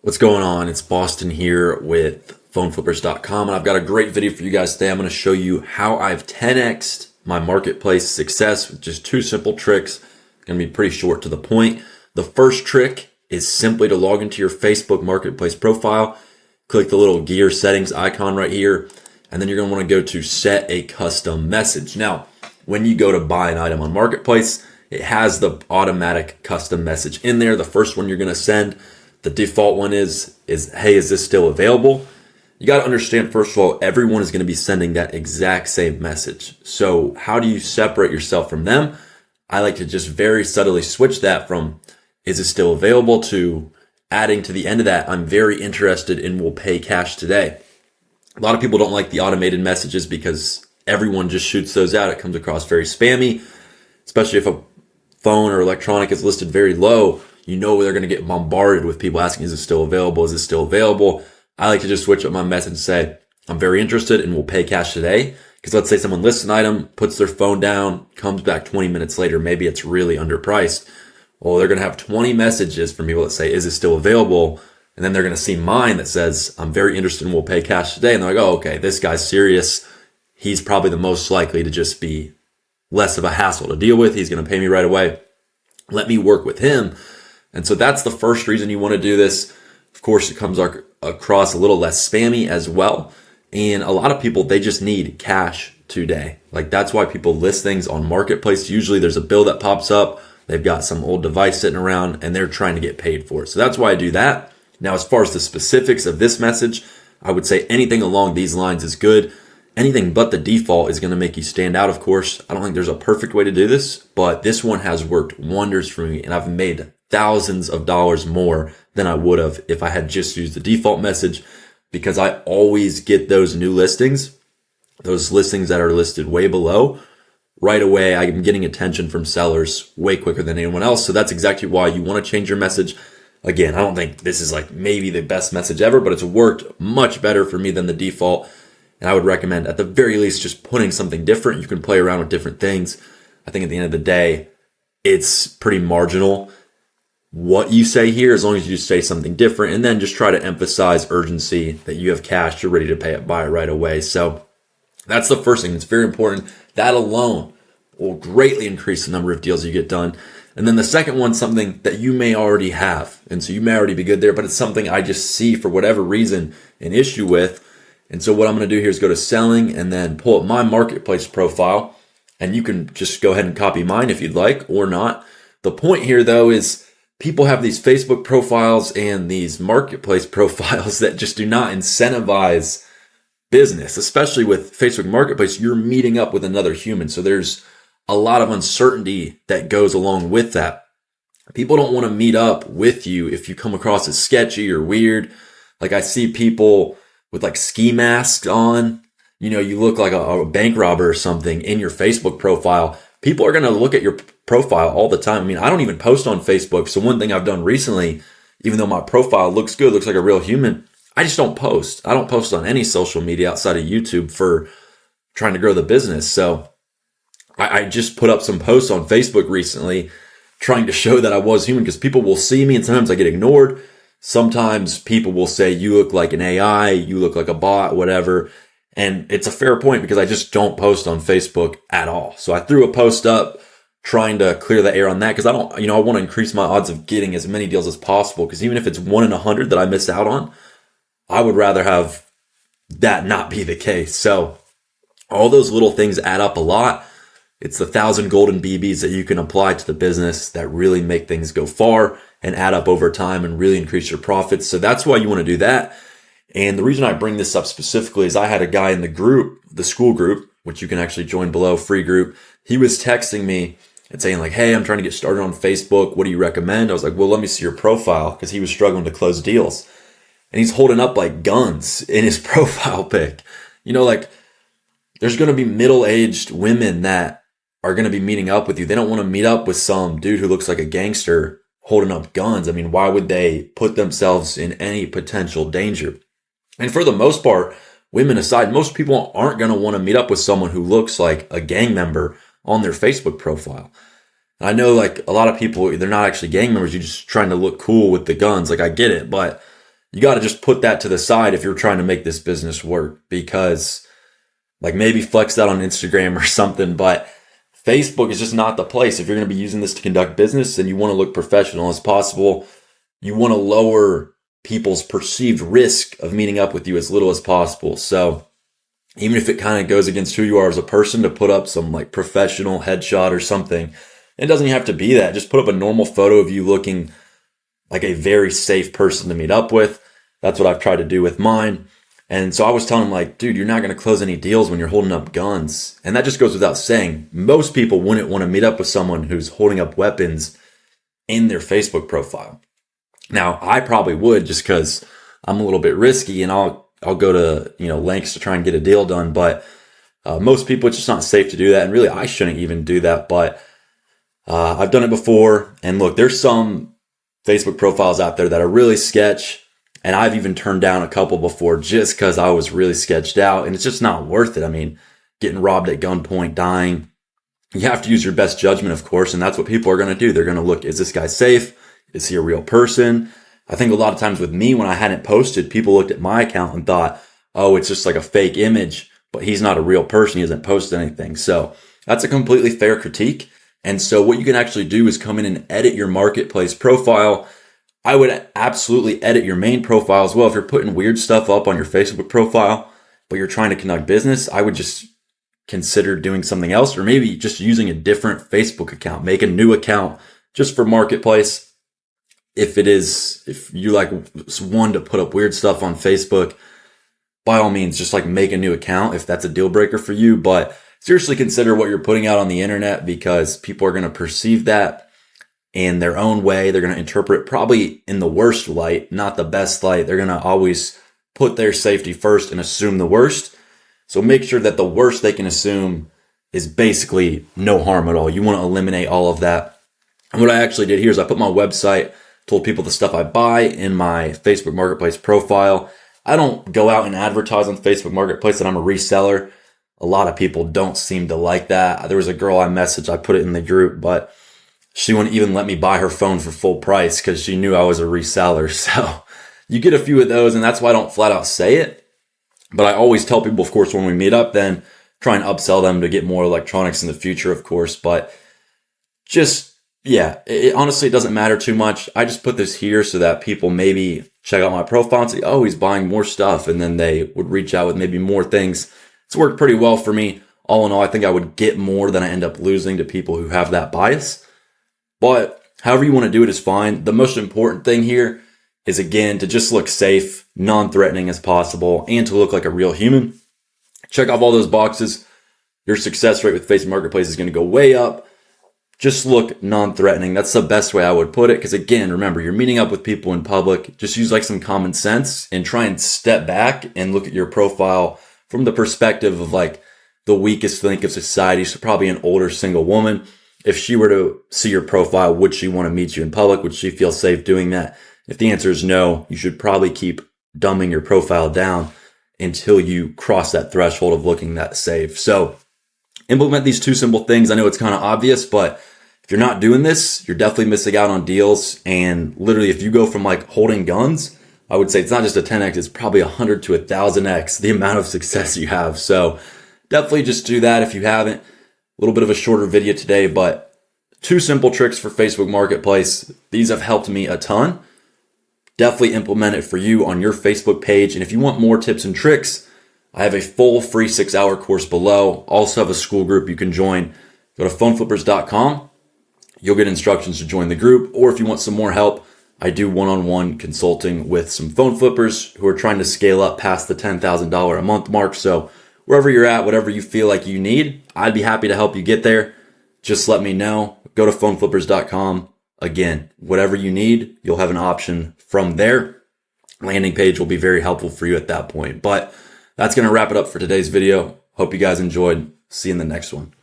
What's going on? It's Boston here with PhoneFlippers.com, and I've got a great video for you guys today. I'm going to show you how I've 10x'd my marketplace success with just two simple tricks. It's going to be pretty short to the point. The first trick is simply to log into your Facebook marketplace profile, click the little gear settings icon right here, and then you're going to want to go to set a custom message. Now, when you go to buy an item on Marketplace, it has the automatic custom message in there. The first one you're going to send, the default one is hey, is this still available? You got to understand, first of all, everyone is going to be sending that exact same message. So how do you separate yourself from them? I like to just very subtly switch that from is it still available to adding to the end of that, I'm very interested and will pay cash today. A lot of people don't like the automated messages because everyone just shoots those out. It comes across very spammy, especially if a phone or electronic is listed very low. You know they're going to get bombarded with people asking, is it still available? Is it still available? I like to just switch up my message and say, I'm very interested and will pay cash today. Because let's say someone lists an item, puts their phone down, comes back 20 minutes later, maybe it's really underpriced. Well, they're going to have 20 messages from people that say, is it still available? And then they're going to see mine that says, I'm very interested and will pay cash today. And they're like, oh, okay, this guy's serious. He's probably the most likely to just be less of a hassle to deal with. He's going to pay me right away. Let me work with him. And so that's the first reason you want to do this. Of course, it comes across a little less spammy as well. And a lot of people, they just need cash today. Like that's why people list things on Marketplace. Usually there's a bill that pops up. They've got some old device sitting around and they're trying to get paid for it. So that's why I do that. Now, as far as the specifics of this message, I would say anything along these lines is good. Anything but the default is going to make you stand out, of course. I don't think there's a perfect way to do this, but this one has worked wonders for me and I've made thousands of dollars more than I would have if I had just used the default message, because I always get those new listings, those listings that are listed way below. Right away, I'm getting attention from sellers way quicker than anyone else. So that's exactly why you want to change your message. Again, I don't think this is like maybe the best message ever, but it's worked much better for me than the default. And I would recommend at the very least just putting something different. You can play around with different things. I think at the end of the day, it's pretty marginal what you say here, as long as you say something different, and then just try to emphasize urgency, that you have cash, you're ready to buy it right away. So that's the first thing. It's very important. That alone will greatly increase the number of deals you get done. And then the second one, something that you may already have. And so you may already be good there, but it's something I just see for whatever reason an issue with. And so what I'm going to do here is go to selling and then pull up my marketplace profile. And you can just go ahead and copy mine if you'd like or not. The point here though is people have these Facebook profiles and these marketplace profiles that just do not incentivize business, especially with Facebook Marketplace. You're meeting up with another human. So there's a lot of uncertainty that goes along with that. People don't want to meet up with you if you come across as sketchy or weird. Like I see people with like ski masks on, you look like a bank robber or something in your Facebook profile. People are going to look at your profile all the time. I mean, I don't even post on Facebook. So one thing I've done recently, even though my profile looks good, looks like a real human, I just don't post. I don't post on any social media outside of YouTube for trying to grow the business. So I just put up some posts on Facebook recently trying to show that I was human, because people will see me and sometimes I get ignored. Sometimes people will say, you look like an AI, you look like a bot, whatever. And it's a fair point because I just don't post on Facebook at all. So I threw a post up trying to clear the air on that, because I don't, I want to increase my odds of getting as many deals as possible. Because even if it's 1 in 100 that I missed out on, I would rather have that not be the case. So all those little things add up a lot. It's the 1,000 golden BBs that you can apply to the business that really make things go far and add up over time and really increase your profits. So that's why you want to do that. And the reason I bring this up specifically is I had a guy in the group, the school group, which you can actually join below, free group. He was texting me and saying like, hey, I'm trying to get started on Facebook. What do you recommend? I was like, well, let me see your profile, because he was struggling to close deals. And he's holding up like guns in his profile pic. Like there's going to be middle-aged women that are going to be meeting up with you. They don't want to meet up with some dude who looks like a gangster holding up guns. I mean, why would they put themselves in any potential danger? And for the most part, women aside, most people aren't going to want to meet up with someone who looks like a gang member on their Facebook profile. And I know like a lot of people, they're not actually gang members. You're just trying to look cool with the guns. Like I get it, but you got to just put that to the side if you're trying to make this business work, because like maybe flex that on Instagram or something, but Facebook is just not the place. If you're going to be using this to conduct business and you want to look professional as possible, you want to lower people's perceived risk of meeting up with you as little as possible. So even if it kind of goes against who you are as a person, to put up some like professional headshot or something, it doesn't have to be that. Just put up a normal photo of you looking like a very safe person to meet up with. That's what I've tried to do with mine. And so I was telling him, like, dude, you're not going to close any deals when you're holding up guns. And that just goes without saying. Most people wouldn't want to meet up with someone who's holding up weapons in their Facebook profile. Now, I probably would, just because I'm a little bit risky and I'll go to, lengths to try and get a deal done. But most people, it's just not safe to do that. And really, I shouldn't even do that. But I've done it before. And look, there's some Facebook profiles out there that are really sketch. And I've even turned down a couple before just because I was really sketched out. And it's just not worth it. I mean, getting robbed at gunpoint, dying. You have to use your best judgment, of course. And that's what people are going to do. They're going to look, is this guy safe? Is he a real person? I think a lot of times with me, when I hadn't posted, people looked at my account and thought, oh, it's just like a fake image, but he's not a real person. He hasn't posted anything. So that's a completely fair critique. And so what you can actually do is come in and edit your marketplace profile. I would absolutely edit your main profile as well. If you're putting weird stuff up on your Facebook profile, but you're trying to conduct business, I would just consider doing something else, or maybe just using a different Facebook account. Make a new account just for marketplace. If you like one to put up weird stuff on Facebook, by all means, just like make a new account if that's a deal breaker for you. But seriously consider what you're putting out on the internet, because people are going to perceive that in their own way. They're going to interpret it probably in the worst light, not the best light. They're going to always put their safety first and assume the worst. So make sure that the worst they can assume is basically no harm at all. You want to eliminate all of that. And what I actually did here is I put my website, told people the stuff I buy in my Facebook Marketplace profile. I don't go out and advertise on Facebook Marketplace that I'm a reseller. A lot of people don't seem to like that. There was a girl I messaged, I put it in the group, but she wouldn't even let me buy her phone for full price because she knew I was a reseller. So you get a few of those, and that's why I don't flat out say it. But I always tell people, of course, when we meet up, then try and upsell them to get more electronics in the future, of course. But just, yeah, honestly, it doesn't matter too much. I just put this here so that people maybe check out my profile and say, oh, he's buying more stuff. And then they would reach out with maybe more things. It's worked pretty well for me. All in all, I think I would get more than I end up losing to people who have that bias. But however you want to do it is fine. The most important thing here is, again, to just look safe, non-threatening as possible, and to look like a real human. Check off all those boxes. Your success rate with Facebook Marketplace is going to go way up. Just look non-threatening. That's the best way I would put it. Because again, remember, you're meeting up with people in public. Just use like some common sense and try and step back and look at your profile from the perspective of like the weakest link of society. So probably an older single woman. If she were to see your profile, would she want to meet you in public? Would she feel safe doing that? If the answer is no, you should probably keep dumbing your profile down until you cross that threshold of looking that safe. So implement these two simple things. I know it's kind of obvious, but if you're not doing this, you're definitely missing out on deals. And literally, if you go from like holding guns, I would say it's not just a 10x, it's probably 100 to 1,000x the amount of success you have. So definitely just do that if you haven't. A little bit of a shorter video today, but two simple tricks for Facebook Marketplace. These have helped me a ton. Definitely implement it for you on your Facebook page. And if you want more tips and tricks, I have a full free 6-hour course below. Also have a school group you can join. Go to phoneflippers.com. You'll get instructions to join the group. Or if you want some more help, I do one-on-one consulting with some phone flippers who are trying to scale up past the $10,000 a month mark. So wherever you're at, whatever you feel like you need, I'd be happy to help you get there. Just let me know. Go to phoneflippers.com. Again, whatever you need, you'll have an option from there. Landing page will be very helpful for you at that point. But that's going to wrap it up for today's video. Hope you guys enjoyed. See you in the next one.